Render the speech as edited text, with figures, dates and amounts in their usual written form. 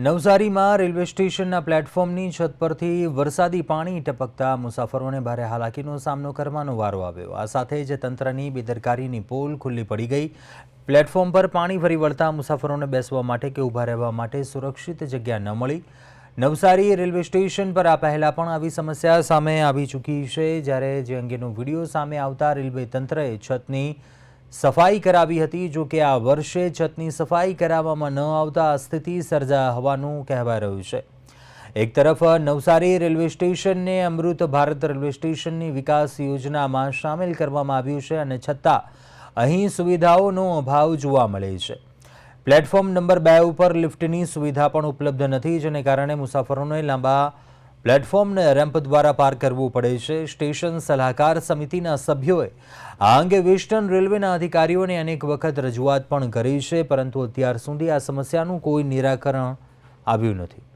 નવસારીમાં રેલવે સ્ટેશનના પ્લેટફોર્મની છત પરથી વરસાદી પાણી ટપકતા મુસાફરોને ભારે હાલાકીનો સામનો કરવાનો વારો આવ્યો। આ સાથે જ તંત્રની બેદરકારીની પોલ ખુલ્લી પડી ગઈ। પ્લેટફોર્મ પર પાણી ફરી વળતા મુસાફરોને બેસવા માટે કે ઊભા રહેવા માટે સુરક્ષિત જગ્યા ન મળી। નવસારી રેલવે સ્ટેશન પર આ પહેલાં પણ આવી સમસ્યા સામે આવી ચૂકી છે, જ્યારે જે અંગેનો વિડીયો સામે આવતા રેલવે તંત્રએ છતની સફાઈ કરાવી હતી। જો કે આ વર્ષે છતની સફાઈ કરાવવામાં ન આવતા આ સ્થિતિ સર્જા હોવાનું કહેવાઈ રહ્યું છે। એક તરફ નવસારી રેલવે સ્ટેશનને અમૃત ભારત રેલવે સ્ટેશનની વિકાસ યોજનામાં સામેલ કરવામાં આવ્યું છે, અને છતાં અહીં સુવિધાઓનો અભાવ જોવા મળે છે। પ્લેટફોર્મ નંબર 2 ઉપર લિફ્ટની સુવિધા પણ ઉપલબ્ધ નથી, જેને કારણે મુસાફરોને લાંબા પ્લેટફોર્મને રેમ્પ દ્વારા પાર કરવું પડે છે। સ્ટેશન સલાહકાર સમિતિના સભ્યોએ આ અંગે વેસ્ટર્ન રેલવેના અધિકારીઓને અનેક વખત રજૂઆત પણ કરી છે, પરંતુ અત્યાર સુધી આ સમસ્યાનું કોઈ નિરાકરણ આવ્યું નથી।